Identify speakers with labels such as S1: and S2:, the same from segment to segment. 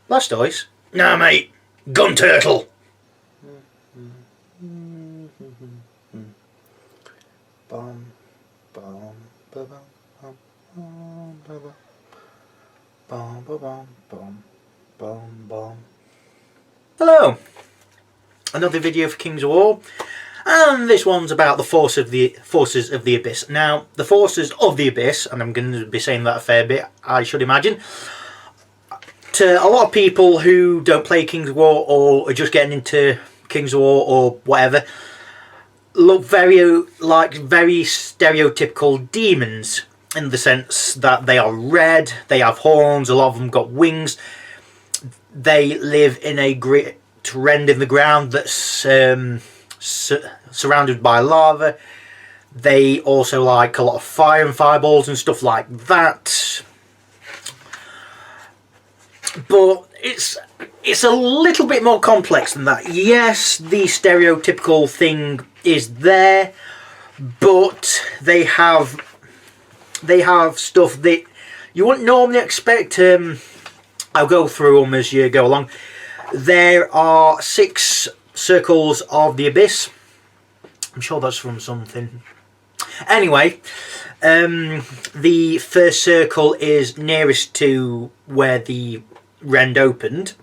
S1: Blastoise? Nah, mate. Gun Turtle. Hello. Another video for Kings of War. And this one's about the forces of the Abyss. Now, the forces of the Abyss, and I'm going to be saying that a fair bit, I should imagine, to a lot of people who don't play Kings of War or are just getting into Kings of War or whatever, look very stereotypical demons in the sense that they are red, they have horns, a lot of them got wings, they live in a great rend in the ground that's surrounded by lava. They also like a lot of fire and fireballs and stuff like that. But it's a little bit more complex than that. Yes, the stereotypical thing is there, but they have stuff that you wouldn't normally expect. I'll go through them as you go along. There are 6 circles of the Abyss. I'm sure that's from something. Anyway, the first circle is nearest to where the rend opened,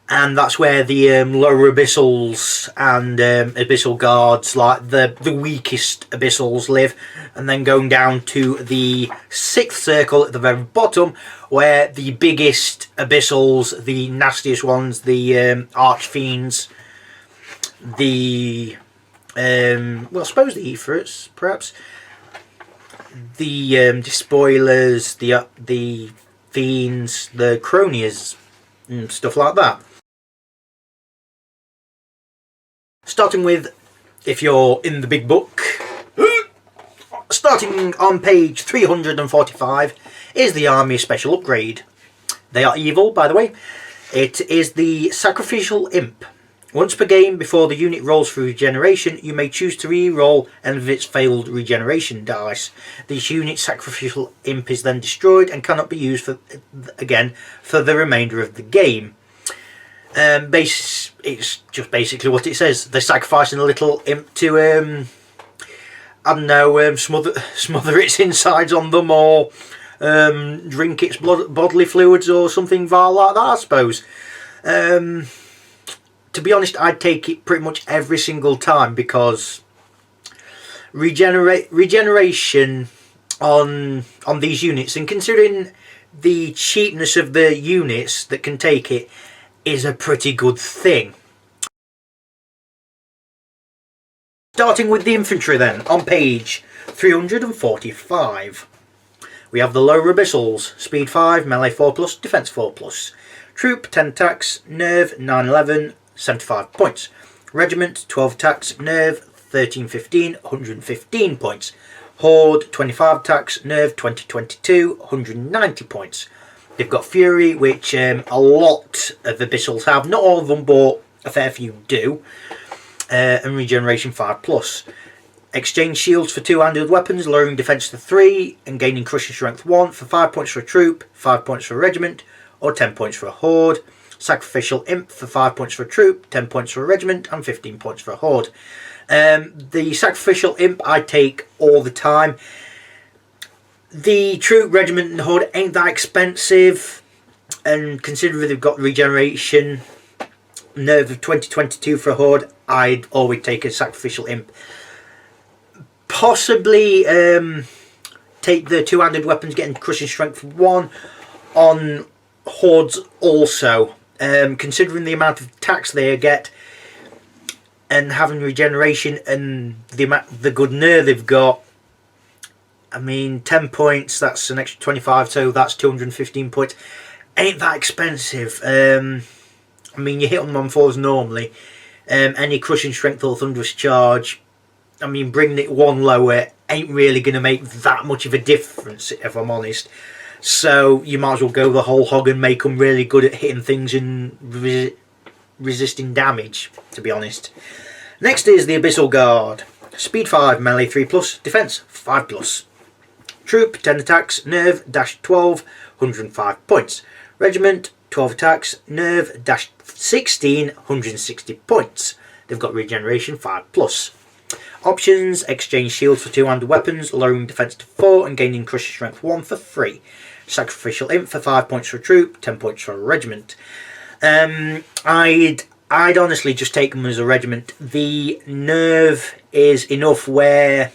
S1: and that's where the lower abyssals and abyssal guards, like the weakest abyssals, live, and then going down to the 6th circle at the very bottom, where the biggest abyssals, the nastiest ones, the archfiends, the well, I suppose the Ephrates, perhaps, the despoilers, the fiends, the cronies, and stuff like that. Starting with, if you're in the big book, starting on page 345 is the Army Special Upgrade. They are evil, by the way. It is the Sacrificial Imp. Once per game, before the unit rolls for regeneration, you may choose to re-roll any of its failed regeneration dice. This unit's Sacrificial Imp is then destroyed and cannot be used again for the remainder of the game. It's just basically what it says. They're sacrificing a little imp to, I don't know, smother its insides on them, or drink its bodily fluids or something vile like that, I suppose. To be honest, I'd take it pretty much every single time, because regeneration on these units, and considering the cheapness of the units that can take it, is a pretty good thing. Starting with the infantry then, on page 345. We have the lower abyssals, speed 5, melee 4+, defense 4+. Troop 10 attacks, nerve 911, 75 points. Regiment 12 attacks, nerve 1315, 115 points. Horde 25 attacks, nerve 2022, 190 points. They've got Fury, which a lot of abyssals have, not all of them, but a fair few do. And regeneration 5+. Exchange shields for 2-handed weapons, lowering defense to 3 and gaining crushing strength 1 for 5 points for a troop, 5 points for a regiment, or 10 points for a horde. Sacrificial Imp for 5 points for a troop, 10 points for a regiment, and 15 points for a horde. The Sacrificial Imp I take all the time. The troop, regiment, and horde ain't that expensive, and considering they've got regeneration, nerve of 2022 for a horde, I'd always take a Sacrificial Imp. Possibly take the 2-handed weapons, getting crushing strength 1 on hordes also. Considering the amount of attacks they get, and having regeneration and the good nerve they've got, I mean, 10 points, that's an extra 25, so that's 215 points. Ain't that expensive. I mean, you hit them on 4s normally. Any crushing strength or thunderous charge, I mean, bringing it 1 lower ain't really going to make that much of a difference, if I'm honest. So you might as well go the whole hog and make them really good at hitting things and resisting damage, to be honest. Next is the Abyssal Guard. Speed 5, melee 3+, defense 5+. Troop 10 attacks, nerve -12, 105 points. Regiment 12 attacks, nerve, dash 16, 160 points. They've got regeneration 5+. Options: exchange shields for two-handed weapons, lowering defense to 4 and gaining crushing strength 1 for free. Sacrificial Imp for 5 points for a troop, 10 points for a regiment. I'd honestly just take them as a regiment. The nerve is enough where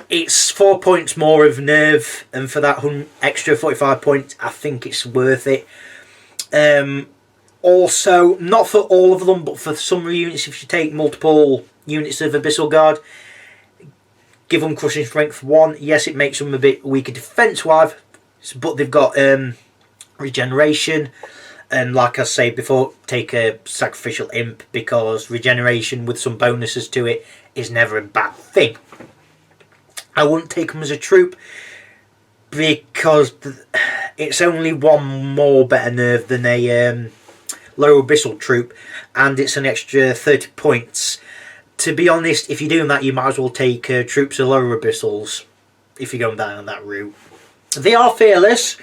S1: it's 4 points more of nerve, and for that extra 45 points, I think it's worth it. Also, not for all of them, but for some units, if you take multiple units of Abyssal Guard, give them crushing strength 1. Yes, it makes them a bit weaker defense-wise, but they've got regeneration. And like I said before, take a Sacrificial Imp, because regeneration with some bonuses to it is never a bad thing. I wouldn't take them as a troop, because it's only one more better nerve than a lower abyssal troop, and it's an extra 30 points. To be honest, if you're doing that, you might as well take troops of lower abyssals if you're going down that route. They are fearless,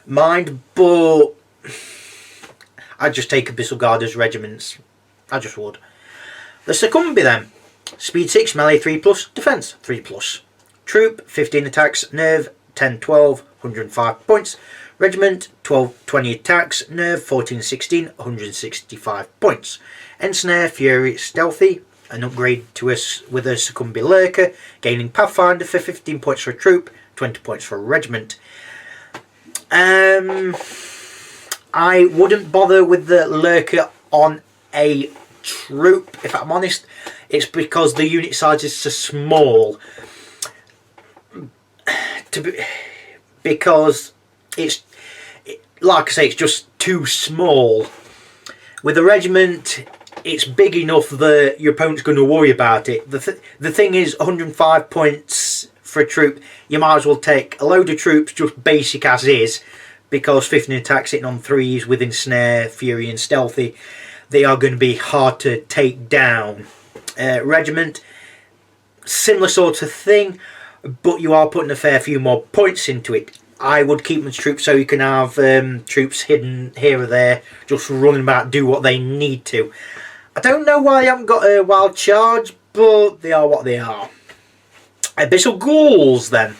S1: mind, but I'd just take Abyssal Guard as regiments. I just would. The Succumbi then. Speed 6, melee 3+, defense 3+. Troop, 15 attacks, nerve, 10, 12, 105 points. Regiment, 20 attacks, nerve, 14, 16, 165 points. Ensnare, Fury, Stealthy, an upgrade to us with a Succumbi Lurker, gaining Pathfinder for 15 points for a troop, 20 points for a regiment. I wouldn't bother with the Lurker on a troop, if I'm honest. It's because the unit size is so small. Because it's, like I say, it's just too small. With a regiment, it's big enough that your opponent's going to worry about it. The thing is, 105 points for a troop, you might as well take a load of troops just basic as is, because 15 attacks hitting on 3s with Ensnare, Fury and Stealthy, they are going to be hard to take down. Regiment, similar sort of thing, but you are putting a fair few more points into it. I would keep them as troops, so you can have troops hidden here or there, just running about, do what they need to. I don't know why I haven't got a wild charge, but they are what they are. Abyssal Ghouls then.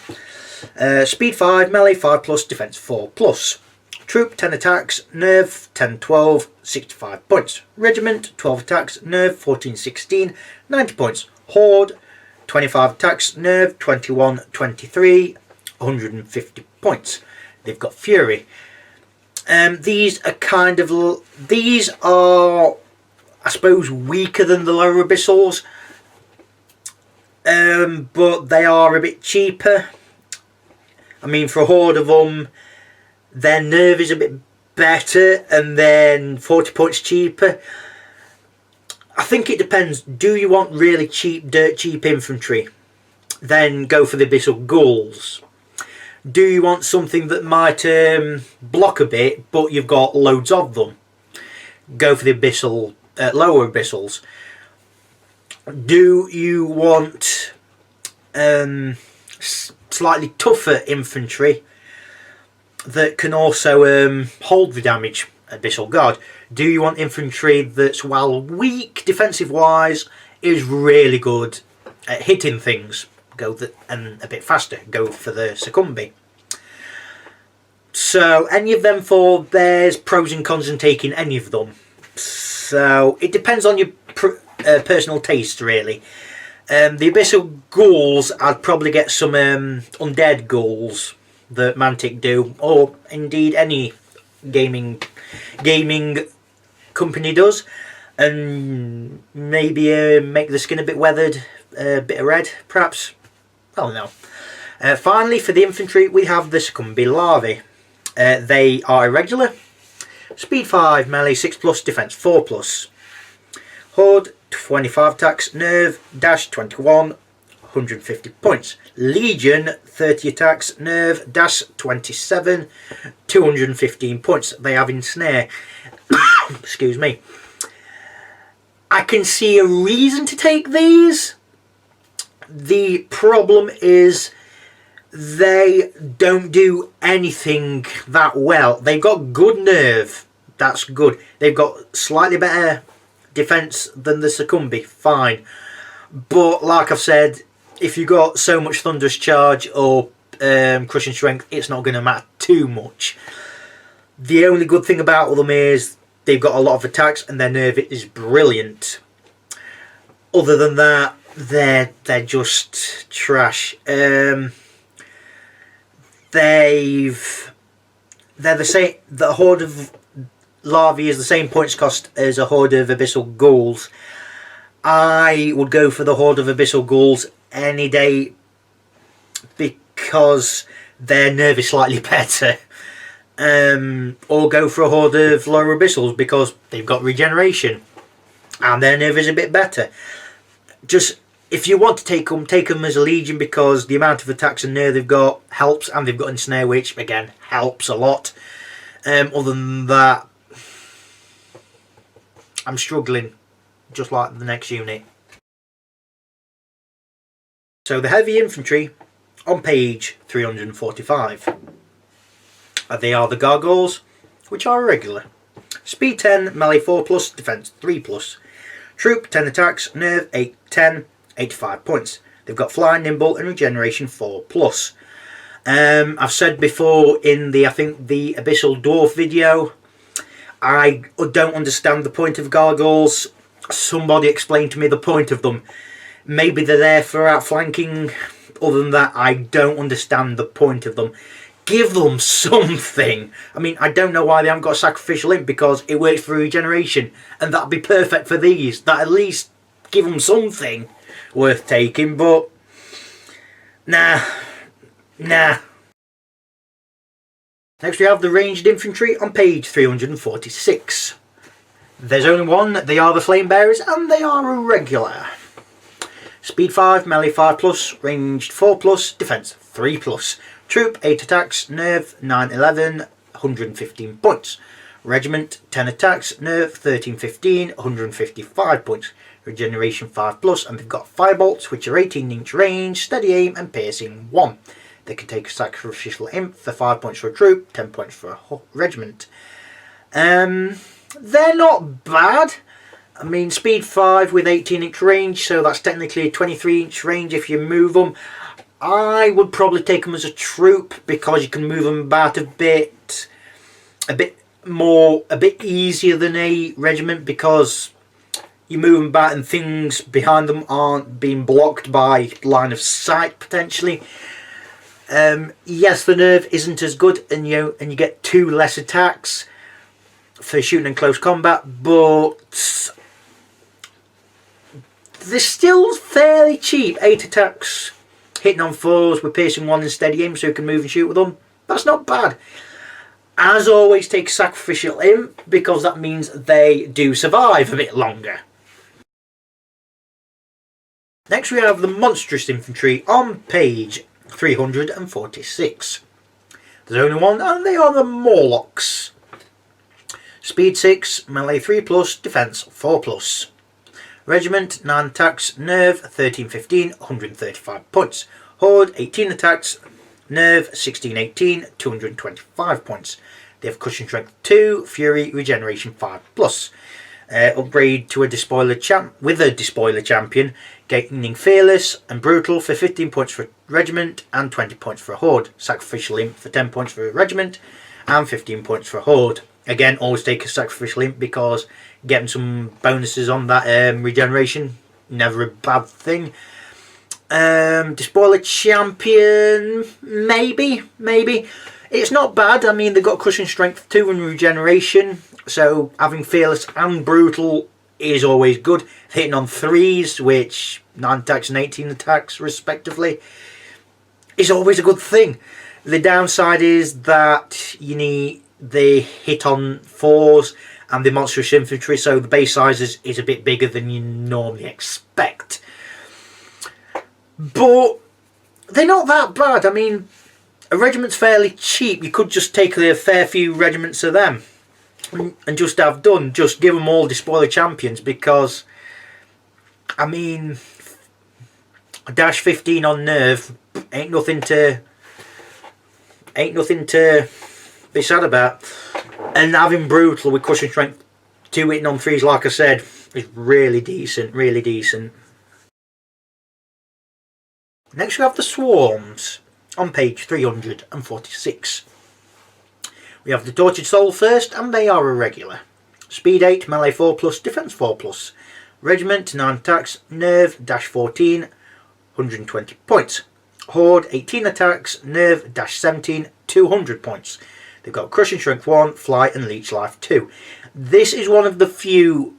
S1: Speed 5, melee 5+, defense 4+. Troop, 10 attacks, nerve, 10, 12, 65 points. Regiment, 12 attacks, nerve, 14, 16, 90 points. Horde, 25 attacks, nerve, 21, 23, 150 points. They've got Fury. These are I suppose, weaker than the lower abyssals, but they are a bit cheaper. I mean, for a horde of them, their nerve is a bit better, and then 40 points cheaper. I think it depends. Do you want really cheap, dirt cheap infantry? Then go for the Abyssal Ghouls. Do you want something that might block a bit, but you've got loads of them? Go for the Abyssal, lower Abyssals. Do you want slightly tougher infantry that can also hold the damage? Abyssal Guard. Do you want infantry that's, while weak defensive wise, is really good at hitting things? And a bit faster. Go for the Succumbi. So any of them four, there's pros and cons in taking any of them. So it depends on your personal taste, really. The Abyssal Ghouls, I'd probably get some undead ghouls that Mantic do, or indeed any gaming company does, and maybe make the skin a bit weathered, a bit of red, perhaps. I don't know. Finally, for the infantry, we have the Succumbi Larvae. They are irregular. Speed 5, melee 6+, defense 4+. Horde, 25 attacks, nerve, dash 21, 150 points. Legion, 30 attacks, nerve, dash 27, 215 points. They have Ensnare. Excuse me. I can see a reason to take these. The problem is they don't do anything that well. They've got good nerve, that's good. They've got slightly better defense than the Succumbi, fine. But like I've said, if you got so much Thunderous Charge or Crushing Strength, it's not going to matter too much. The only good thing about them is they've got a lot of attacks and their nerve is brilliant. Other than that, they're just trash. They're the same. The Horde of Larvae is the same points cost as a Horde of Abyssal Ghouls. I would go for the Horde of Abyssal Ghouls any day because their nerve is slightly better. Or go for a Horde of Lower Abyssals because they've got regeneration and their nerve is a bit better. Just, if you want to take them as a Legion because the amount of attacks and nerve they've got helps, and they've got Ensnare, which again helps a lot. Other than that, I'm struggling, just like the next unit. So the Heavy Infantry on page 345. They are the Gargoyles, which are irregular. Speed 10, melee 4+, defense 3+. Troop 10 attacks, nerve 8, 10, 85 points. They've got fly, nimble, and regeneration 4+. I've said before in the Abyssal Dwarf video, I don't understand the point of Gargoyles. Somebody explained to me the point of them. Maybe they're there for outflanking. Other than that, I don't understand the point of them. Give them something. I mean, I don't know why they haven't got a Sacrificial Imp because it works for regeneration and that'd be perfect for these. That at least give them something worth taking, but nah. Next we have the Ranged Infantry on page 346. There's only one. They are the Flame Bearers and they are irregular. Speed 5, melee 5+, ranged 4+, defense 3+. Troop 8 attacks, nerve 9, 11, 115 points. Regiment 10 attacks, nerve 13, 15, 155 points. Regeneration 5+, and they've got Firebolts, which are 18-inch range, steady aim, and piercing 1. They can take a Sacrificial Imp for 5 points for a troop, 10 points for a regiment. They're not bad. I mean, speed 5 with 18-inch range, so that's technically a 23-inch range if you move them. I would probably take them as a troop because you can move them about a bit easier than a regiment because you move them about and things behind them aren't being blocked by line of sight potentially. Yes, the nerve isn't as good, and you get 2 less attacks for shooting in close combat, but they're still fairly cheap. 8 attacks, hitting on 4s with piercing 1 and steady aim, so you can move and shoot with them. That's not bad. As always, take Sacrificial Imp because that means they do survive a bit longer. Next we have the Monstrous Infantry on page 346. There's only one, and they are the Morlocks. Speed 6, melee 3+, defense 4+. Regiment 9 attacks, nerve 13, 15, 135 points. Horde 18 attacks, nerve 16, 18, 225 points. They have cushion strength 2, fury, regeneration 5+. Upgrade to a despoiler champion, gaining fearless and brutal for 15 points for a regiment and 20 points for a horde. Sacrificial Imp for 10 points for a regiment and 15 points for a horde. Again, always take a Sacrificial Imp because getting some bonuses on that regeneration, never a bad thing. Despoiler champion, maybe. It's not bad. I mean, they've got cushion strength 2 and regeneration, so having fearless and brutal is always good. Hitting on 3s, which 9 attacks and 18 attacks respectively, is always a good thing. The downside is that they hit on 4s and the Monstrous Infantry, so the base size is a bit bigger than you normally expect. But they're not that bad. I mean, a regiment's fairly cheap. You could just take a fair few regiments of them and just have done. Just give them all despoiler champions because, I mean, a dash 15 on nerve ain't nothing to Ain't nothing to be sad about. And having brutal with crushing strength 2 hitting on 3s, like I said, is really decent, really decent. Next we have the Swarms on page 346. We have the Tortured Soul first, and they are irregular. Speed 8, melee 4+, defense 4+. Regiment 9 attacks, nerve -14, 120 points. Horde 18 attacks, nerve -17, 200 points. They've got Crushing Strength 1, Fly and Leech Life 2. This is one of the few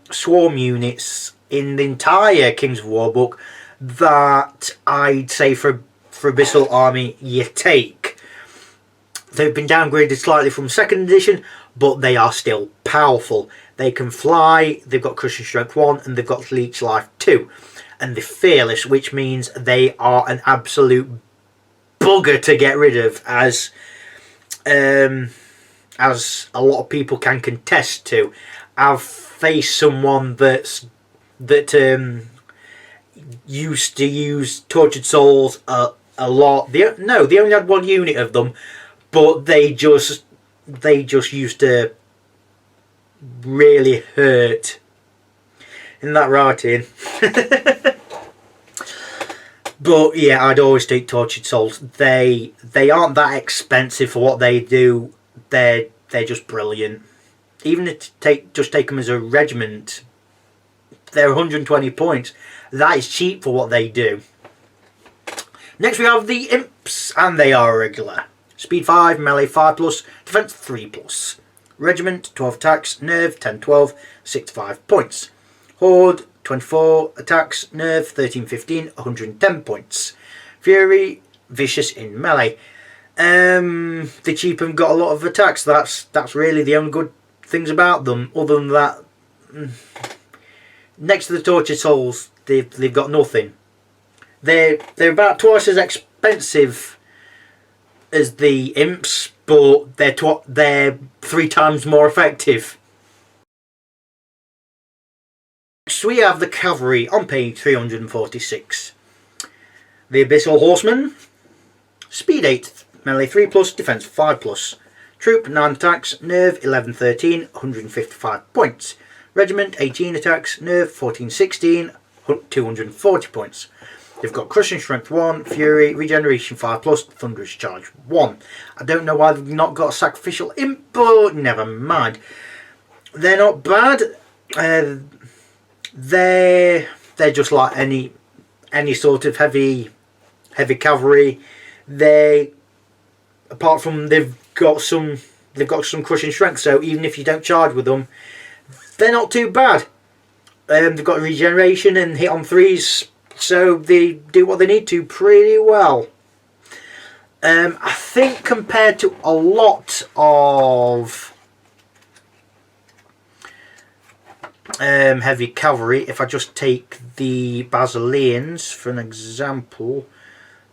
S1: swarm units in the entire Kings of War book that I'd say for Abyssal Army you take. They've been downgraded slightly from 2nd edition, but they are still powerful. They can fly, they've got Crushing Strength 1, and they've got Leech Life 2. And they're fearless, which means they are an absolute bugger to get rid of, as a lot of people can contest to. I've faced someone that used to use Tortured Souls a lot. They only had 1 unit of them, but they just used to really hurt. Isn't that right, Ian? But yeah, I'd always take Tortured Souls. They aren't that expensive for what they do. They're just brilliant. Even if just take them as a regiment, they're 120 points. That is cheap for what they do. Next we have the Imps, and they are irregular. Speed 5, melee 5+, defense 3+. Regiment 12 attacks, nerve 10-12, 65 points. Horde 24 attacks, nerve 13-15, 110 points. Fury, vicious in melee. They cheap and got a lot of attacks. That's really the only good things about them. Other than that, next to the Tortured Souls, they've got nothing. They're about twice as expensive as the Imps, but they're 3 times more effective. So we have the Cavalry on page 346. The Abyssal Horsemen, Speed 8, melee 3+, defense 5+. Troop 9 attacks, nerve 11-13, 155 points. Regiment 18 attacks, nerve 14-16, 240 points. They've got Crushing Strength 1, Fury, Regeneration 5+, Thunderous Charge 1. I don't know why they've not got a Sacrificial Imp, but never mind. They're not bad. They're just like any sort of heavy cavalry. Apart from they've got some crushing strength, so even if you don't charge with them, they're not too bad. They've got regeneration and hit on 3s, so they do what they need to pretty well. I think compared to a lot of heavy cavalry, if I just take the Basileans for an example,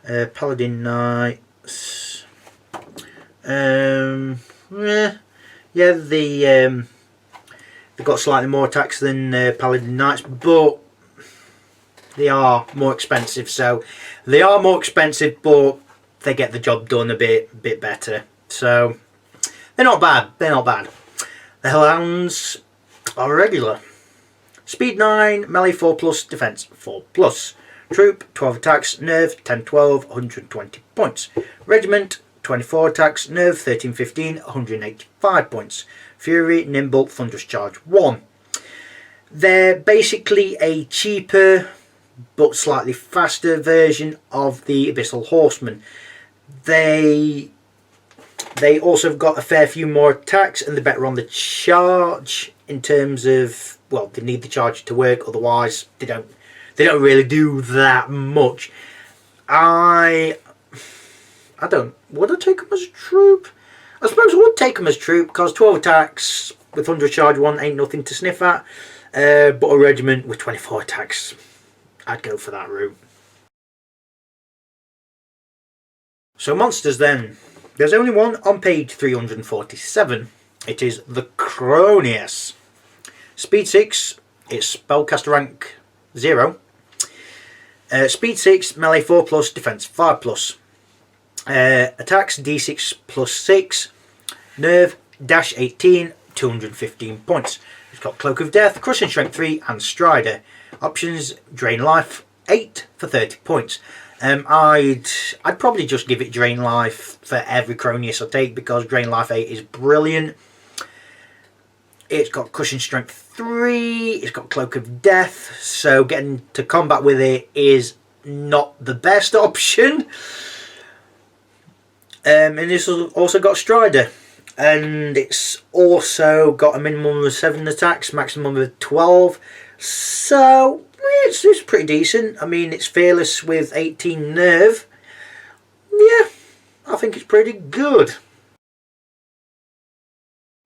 S1: Paladin Knights, they've got slightly more attacks than Paladin Knights, but they are more expensive. So they are more expensive, but they get the job done a bit better. So they're not bad. They're not bad. The Hellhounds are regular. Speed 9, melee 4+, defense 4+. Troop 12 attacks, nerve 10-12, 120 points. Regiment 24 attacks, nerve 13-15, 185 points. Fury, nimble, thunderous charge 1. They're basically a cheaper but slightly faster version of the Abyssal Horsemen. They also have got a fair few more attacks, and they're better on the charge in terms of, well, they need the charge to work, otherwise they don't really do that much. Would I take them as a troop? I suppose I would take them as troop, because 12 attacks with 100 charge 1 ain't nothing to sniff at. But a regiment with 24 attacks, I'd go for that route. So monsters then. There's only one on page 347. It is the Cronius. Speed 6, it's spellcaster rank 0. Speed 6, melee 4+, defense 5+. Attacks D6 plus 6. Nerve dash 18, 215 points. It's got Cloak of Death, Crushing Strength 3 and Strider. Options: Drain Life 8 for 30 points. I'd probably just give it Drain Life for every Cronius I take, because Drain Life 8 is brilliant. It's got Crushing Strength 3, it's got Cloak of Death, so getting to combat with it is not the best option. And it's also got Strider, and it's also got a minimum of 7 attacks, maximum of 12, so it's pretty decent. I mean, it's fearless with 18 nerve. Yeah, I think it's pretty good.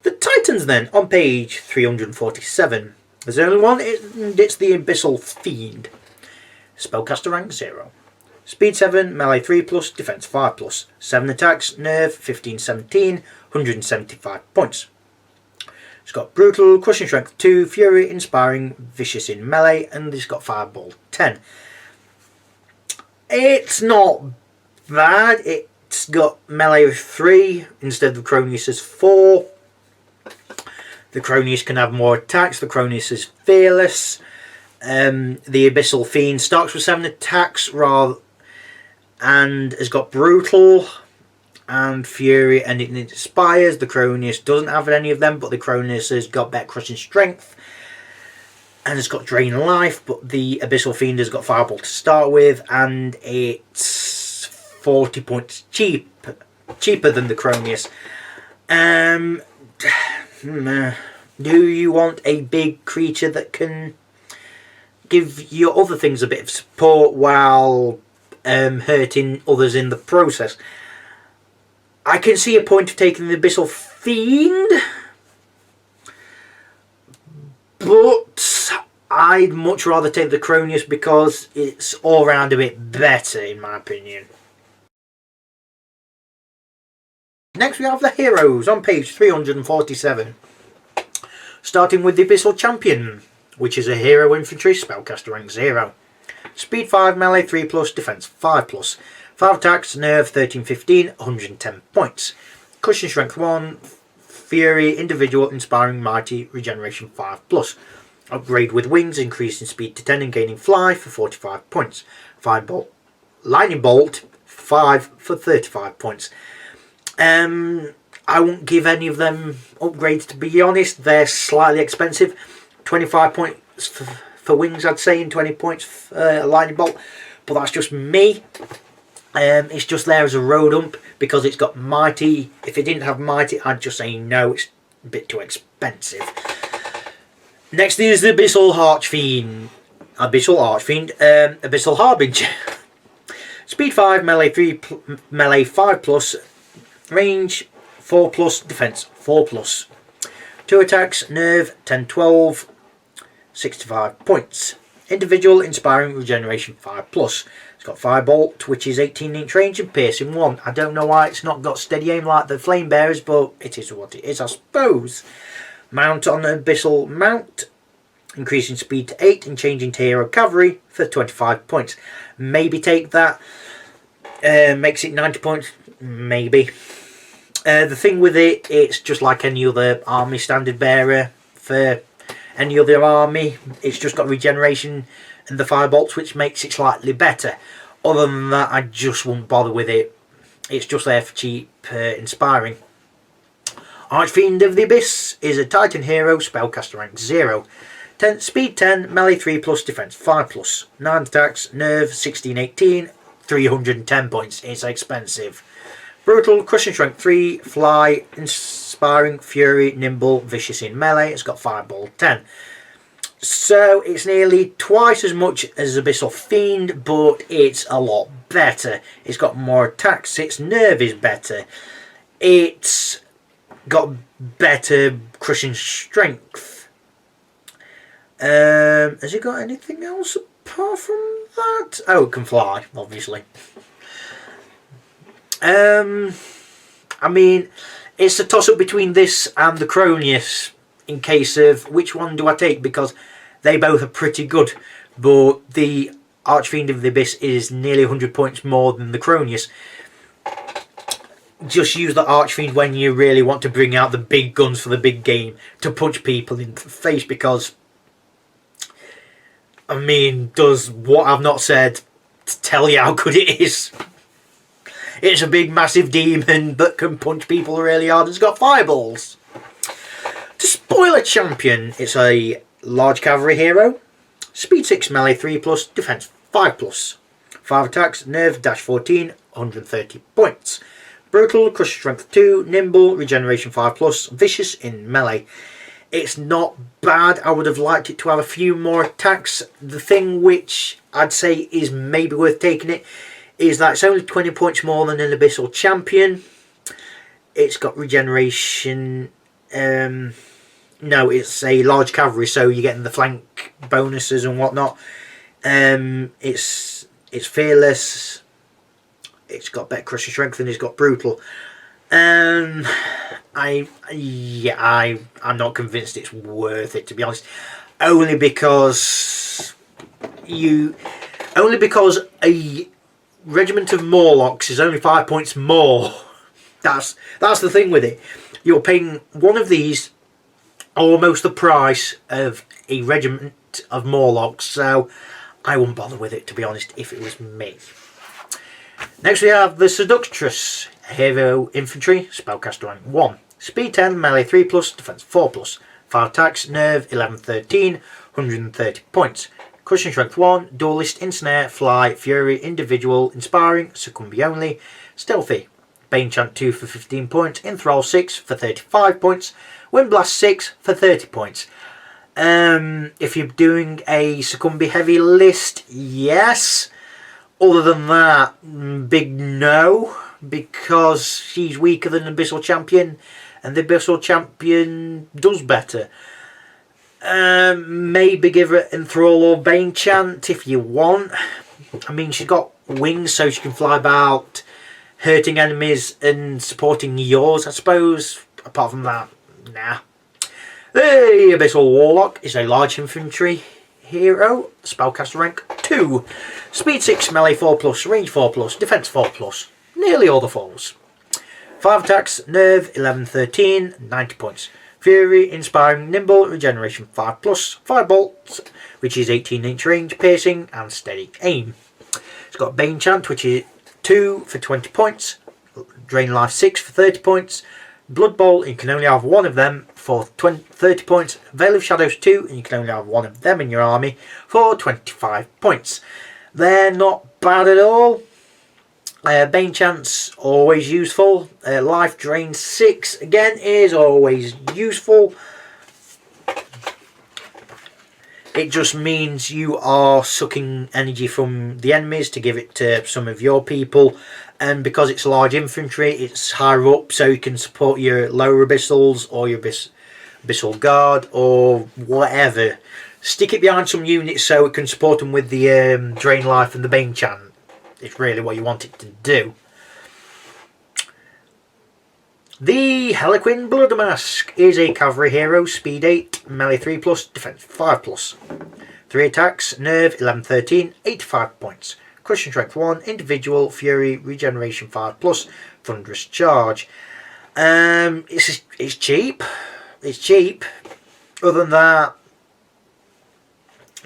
S1: The Titans then, on page 347. There's only one, and it's the Abyssal Fiend. Spellcaster rank 0. Speed 7, melee 3+, defense 5+. 7 attacks, nerve 15-17, 175 points. It's got Brutal, Crushing Strength 2, Fury, Inspiring, Vicious in melee, and it's got Fireball 10. It's not bad. It's got melee of 3 instead of Cronius's 4. The Cronius can have more attacks. The Cronius is fearless. The Abyssal Fiend starts with 7 attacks and has got Brutal and Fury, and it inspires. The Cronius doesn't have any of them, but the Cronius has got better Crushing Strength and it's got Drain Life, but the Abyssal Fiend has got Fireball to start with, and it's 40 points cheaper than the Cronius. Do you want a big creature that can give your other things a bit of support while hurting others in the process? I can see a point of taking the Abyssal Fiend, but I'd much rather take the Cronius because it's all round a bit better in my opinion. Next we have the heroes on page 347. Starting with the Abyssal Champion, which is a hero infantry, spellcaster rank 0. Speed 5, melee 3+, defense 5+. 5 attacks, nerve 13-15, 110 points. Crushing Strength 1, Fury, individual, inspiring, mighty, regeneration 5+. Upgrade with wings, increasing speed to 10 and gaining fly for 45 points. Firebolt, Lightning Bolt 5 for 35 points. I won't give any of them upgrades, to be honest. They're slightly expensive. 25 points for wings, I'd say, and 20 points for Lightning Bolt. But that's just me. It's just there as a road ump because it's got Mighty. If it didn't have Mighty, I'd just say no, it's a bit too expensive. Next is the Abyssal Archfiend. Abyssal Harbinger. Speed 5, melee 5+, range 4+, defense 4+. 2 attacks, nerve 10-12, 65 points. Individual, inspiring, regeneration 5+. It's got Firebolt, which is 18-inch range, and piercing 1. I don't know why it's not got steady aim like the Flame Bearers, but it is what it is, I suppose. Mount on Abyssal Mount, increasing speed to 8 and changing to Hero Cavalry for 25 points. Maybe take that. Makes it 90 points. Maybe. The thing with it, it's just like any other army standard bearer for any other army. It's just got regeneration and the firebolts, which makes it slightly better. Other than that, I just won't bother with it. It's just there for cheap inspiring. Archfiend of the Abyss is a Titan hero, spellcaster rank 0. Speed 10, melee 3+, defense 5+. 9 attacks, nerve 16-18, 310 points. It's expensive. Brutal, Crushing Strength 3, Fly, Inspiring, Fury, Nimble, Vicious in melee. It's got Fireball 10. So it's nearly twice as much as Abyssal Fiend, but it's a lot better. It's got more attacks, its nerve is better. It's got better Crushing Strength. Has it got anything else apart from that? Oh, it can fly, obviously. I mean, it's a toss-up between this and the Cronius in case of which one do I take, because they both are pretty good, but the Archfiend of the Abyss is nearly 100 points more than the Cronius. just use the Archfiend when you really want to bring out the big guns for the big game to punch people in the face, because I mean, does what I've not said tell you how good it is? It's a big massive demon that can punch people really hard and it's got fireballs. To spoil a champion, it's a large cavalry hero, speed 6 melee 3+, defense 5+, 5 attacks, nerve dash 14, 130 points. Brutal, crush strength 2, nimble, regeneration 5+, vicious in melee. It's not bad. I would have liked it to have a few more attacks. The thing which I'd say is maybe worth taking it is that it's only 20 points more than an Abyssal Champion. It's got regeneration. No, it's a large cavalry, so you're getting the flank bonuses and whatnot. It's fearless. It's got better crushing strength and it's got brutal. I'm not convinced it's worth it, to be honest. Only because a regiment of Morlocks is only 5 points more. That's the thing with it. You're paying one of these almost the price of a regiment of Morlocks, so I wouldn't bother with it, to be honest, if it was me. Next we have the Seductress, hero infantry, spellcaster rank 1. Speed 10, melee 3+, defense 4+. 5 attacks, nerve 11, 13, 130 points. Crushing strength 1, duelist, ensnare, fly, fury, individual, inspiring, succumbi only, stealthy. Bane chant 2 for 15 points, enthrall 6 for 35 points, wind blast 6 for 30 points. If you're doing a succumbi heavy list, yes. Other than that, big no, because she's weaker than the Abyssal Champion, and the Abyssal Champion does better. Maybe give her Enthrall or Bane Chant if you want. I mean, she's got wings, so she can fly about, hurting enemies and supporting yours, I suppose. Apart from that, nah. The Abyssal Warlock is a large infantry hero, spellcaster rank 2. Speed 6, melee 4+, range 4+, defense 4+. Nearly all the falls. 5 attacks, nerve 11, 13, 90 points. Fury, inspiring, nimble, regeneration 5+, 5 bolts, which is 18-inch range, piercing, and steady aim. It's got Bane Chant, which is 2 for 20 points, Drain Life 6 for 30 points, Blood Bowl, you can only have one of them for 30 points, Veil of Shadows 2, and you can only have one of them in your army for 25 points. They're not bad at all. Bane Chant's always useful. Life Drain 6 again is always useful. It just means you are sucking energy from the enemies to give it to some of your people, and because it's large infantry, it's higher up, so you can support your lower abyssals or your abyssal guard or whatever. Stick it behind some units so it can support them with the Drain Life and the Bane Chant. It's really what you want it to do. The Harlequin Blood Mask is a cavalry hero, speed 8, melee 3+, defense 5+. 3 attacks, nerve 11, 13, 85 points. Crushing strength 1, individual, fury, regeneration 5+, thunderous charge. It's cheap. It's cheap. Other than that,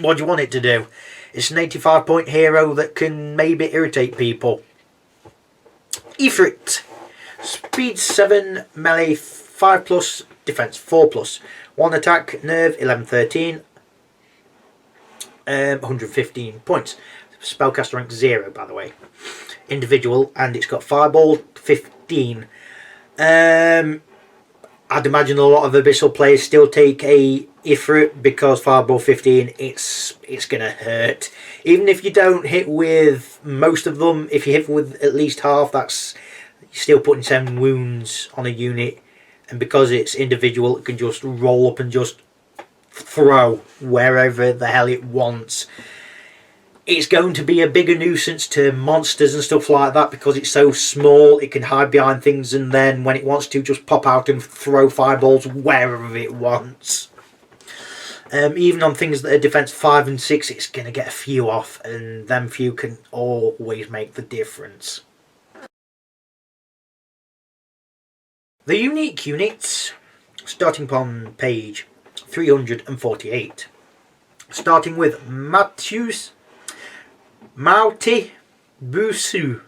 S1: what do you want it to do? It's an 85 point hero that can maybe irritate people. Ifrit. Speed 7, melee 5+, defense 4+. 1 attack, nerve 11, 13, 115 points. Spellcaster rank 0, by the way. Individual, and it's got Fireball 15. I'd imagine a lot of Abyssal players still take a Ifrit because Fireball 15, it's going to hurt. Even if you don't hit with most of them, if you hit with at least half, that's still putting 7 wounds on a unit. And because it's individual, it can just roll up and just throw wherever the hell it wants. It's going to be a bigger nuisance to monsters and stuff like that because it's so small. It can hide behind things and then when it wants to just pop out and throw fireballs wherever it wants. Even on things that are defense 5 and 6, it's going to get a few off, and them few can always make the difference. The unique units, starting upon page 348. Starting with Mauti Busu.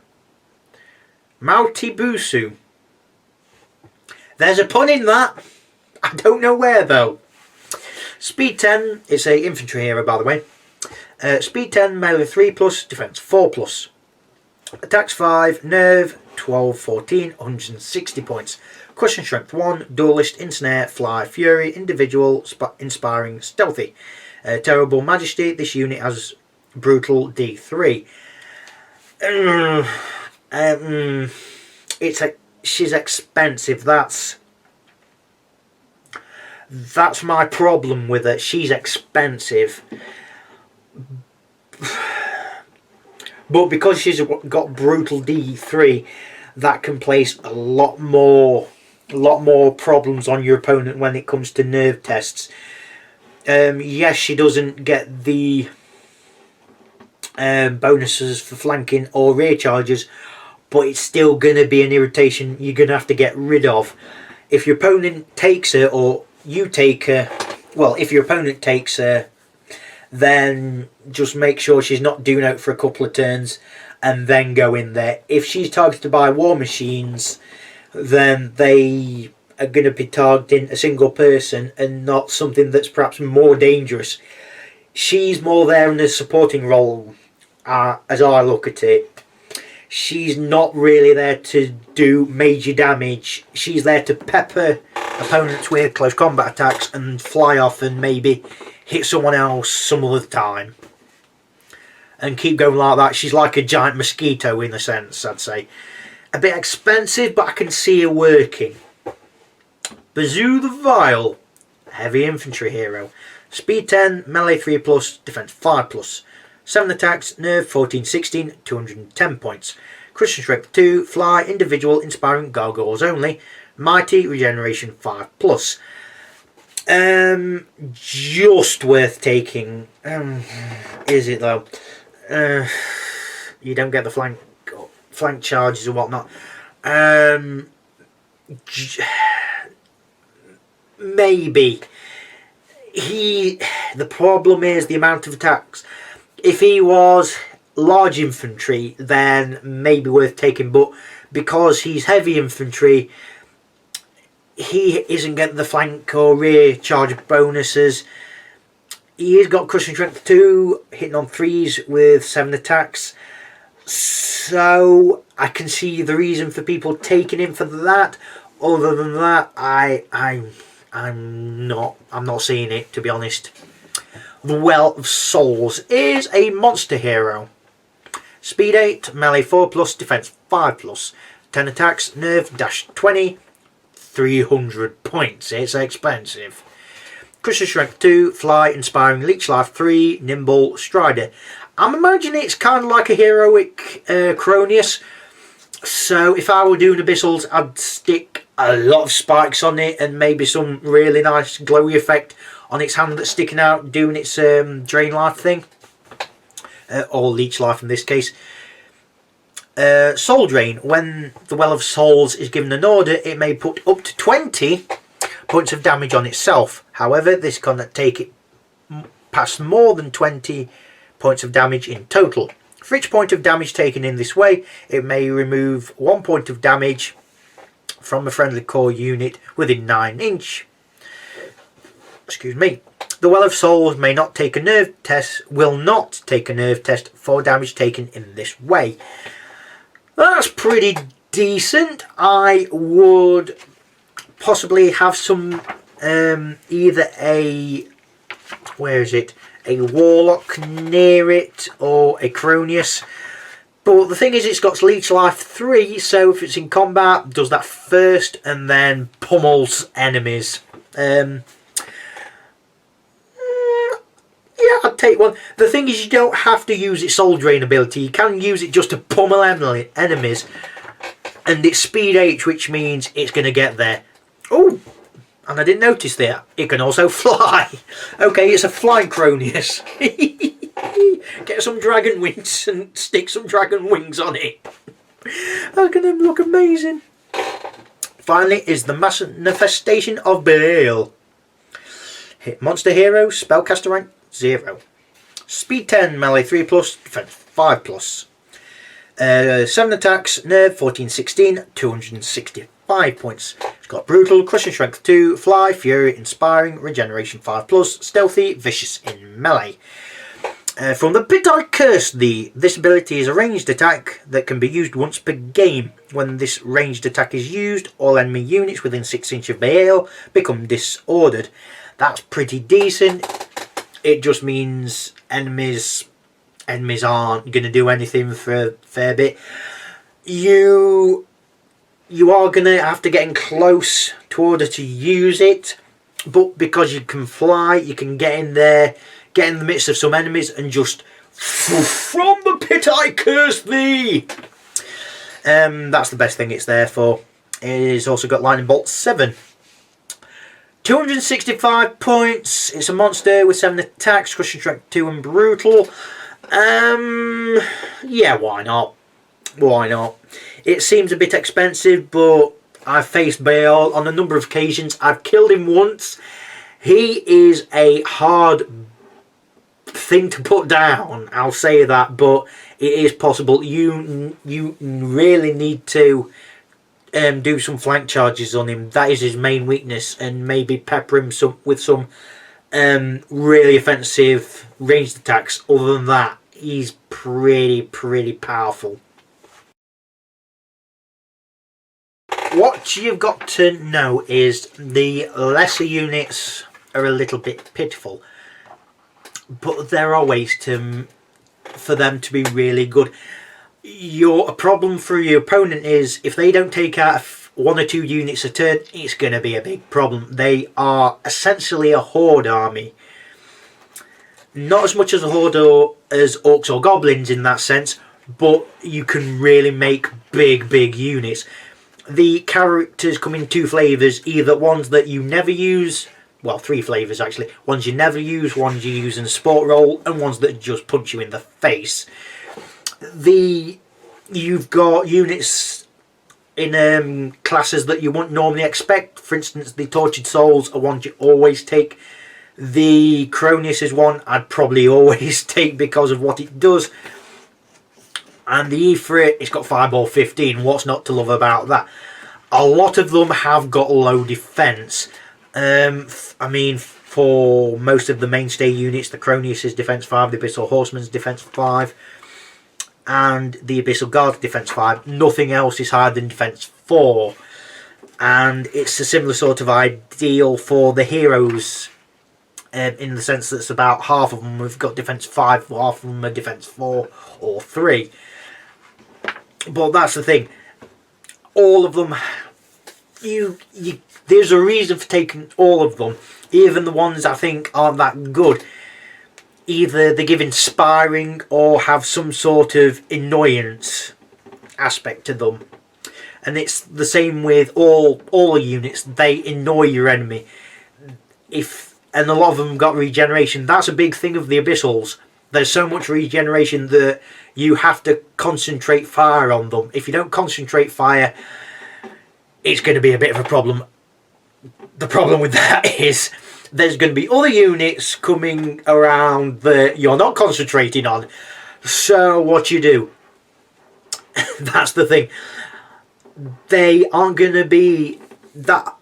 S1: Mauti Busu. There's a pun in that. I don't know where though. Speed 10, it's a infantry hero by the way. Speed 10, melee 3+, defense 4+. Attacks 5, nerve 12, 14, 160 points. Crushing strength 1, duelist, ensnare, fly, fury, individual, inspiring, stealthy. Terrible majesty, this unit has brutal D3. She's expensive. That's my problem with her. She's expensive. But because she's got brutal D3, that can place a lot more problems on your opponent when it comes to nerve tests. Yes, she doesn't get the bonuses for flanking or rear charges, but it's still going to be an irritation you're going to have to get rid of. If your opponent takes her, or you take her, well, if your opponent takes her, then just make sure she's not doing out for a couple of turns and then go in there. If she's targeted by war machines, then they are going to be targeting a single person and not something that's perhaps more dangerous. She's more there in a supporting role, as I look at it. She's not really there to do major damage. She's there to pepper opponents with close combat attacks and fly off and maybe hit someone else some other time. And keep going like that. She's like a giant mosquito in a sense, I'd say. A bit expensive, but I can see her working. Bazoo the Vile. Heavy infantry hero. Speed 10, melee 3+, defense 5+. 7 attacks, nerve 14, 16, 210 points. Crushing strength 2, fly, individual, inspiring, gargoyles only. Mighty, regeneration 5+. Just worth taking. Is it though? You don't get the flank charges and whatnot. Maybe. The problem is the amount of attacks. If he was large infantry, then maybe worth taking, but because he's heavy infantry, he isn't getting the flank or rear charge bonuses. He has got crushing strength 2, hitting on 3s with 7 attacks. So I can see the reason for people taking him for that. Other than that, I'm not seeing it, to be honest. The Well of Souls is a monster hero. Speed 8, melee 4+, defense 5+. 10 attacks, nerve dash 20, 300 points. It's expensive. Crushing strength 2, fly, inspiring, leech life 3, nimble, strider. I'm imagining it's kind of like a heroic Cronius. So if I were doing abyssals, I'd stick a lot of spikes on it and maybe some really nice glowy effect on its hand that's sticking out, doing its drain life thing. Or leech life in this case. Soul drain. When the Well of Souls is given an order, it may put up to 20 points of damage on itself. However, this cannot take it past more than 20 points of damage in total. For each point of damage taken in this way, it may remove 1 point of damage from a friendly core unit within 9 inch. Excuse me. The Well of Souls may not take a nerve test, will not take a nerve test for damage taken in this way. That's pretty decent. I would possibly have some either a Warlock near it or a Cronius. But the thing is, it's got leech life 3, so if it's in combat, does that first and then pummels enemies. Yeah, I'd take one. The thing is, you don't have to use its soul drain ability. You can use it just to pummel enemies. And it's speed 8, which means it's going to get there. Oh, and I didn't notice that. It can also fly. Okay, it's a flying Cronius. Get some dragon wings and stick some dragon wings on it. That's going to look amazing. Finally is the Manifestation of Belial. Monster hero, spellcaster rank 0. Speed 10, melee 3+, defense 5+. 7 attacks, nerve 1416, 265 points. It's got brutal, crushing strength 2, fly, fury, inspiring, regeneration 5+, stealthy, vicious in melee. From the Pit I Curse Thee, this ability is a ranged attack that can be used once per game. When this ranged attack is used, all enemy units within 6 inches of Belial become disordered. That's pretty decent. It just means enemies aren't going to do anything for a fair bit. You are going to have to get in close to order to use it, but because you can fly, you can get in there, get in the midst of some enemies and just from the pit I curse thee. That's the best thing it's there for. It has also got Lightning Bolt 7. 265 points. It's a monster with 7 attacks, crushing strength 2 and brutal. Yeah, why not? Why not? It seems a bit expensive, but I've faced Belial on a number of occasions. I've killed him once. He is a hard thing to put down, I'll say that, but it is possible. You really need to do some flank charges on him. That is his main weakness, and maybe pepper him with some really offensive ranged attacks. Other than that, he's pretty powerful. What you've got to know is the lesser units are a little bit pitiful, but there are ways for them to be really good. A problem for your opponent is if they don't take out 1 or 2 units a turn, it's going to be a big problem. They are essentially a horde army. Not as much as a horde as orcs or goblins in that sense, but you can really make big units. The characters come in 2 flavours, either ones that you never use, well 3 flavours actually, ones you never use, ones you use in a sport role, and ones that just punch you in the face. You've got units in classes that you wouldn't normally expect. For instance, the Tortured Souls are ones you always take. The Cronius is one I'd probably always take because of what it does. And the Ifrit, it's got Fireball 15. What's not to love about that? A lot of them have got low defense. I mean, for most of the mainstay units, the Cronius is defense 5, the Abyssal Horseman's defense 5, and the Abyssal Guard's defense 5. Nothing else is higher than defense 4. And it's a similar sort of ideal for the heroes, in the sense that it's about half of them have got defense 5, half of them are defense 4 or 3. But that's the thing. All of them, there's a reason for taking all of them. Even the ones I think aren't that good. Either they give inspiring or have some sort of annoyance aspect to them. And it's the same with all units. They annoy your enemy. And a lot of them got regeneration. That's a big thing of the Abyssals. There's so much regeneration that you have to concentrate fire on them. If you don't concentrate fire, it's going to be a bit of a problem. The problem with that is there's going to be other units coming around that you're not concentrating on. So what you do? That's the thing. They aren't going to be that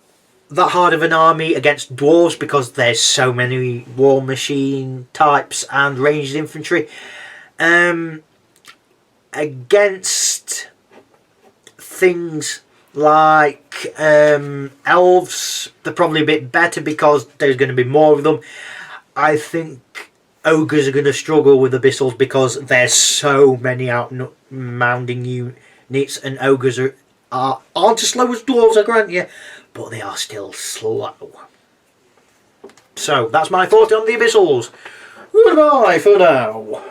S1: hard of an army against dwarves because there's so many war machine types and ranged infantry. Against things like elves, they're probably a bit better because there's going to be more of them. I think ogres are going to struggle with abyssals because there's so many outmounding units, and ogres aren't as slow as dwarves, I grant you, but they are still slow. So that's my thought on the abyssals. Goodbye for now.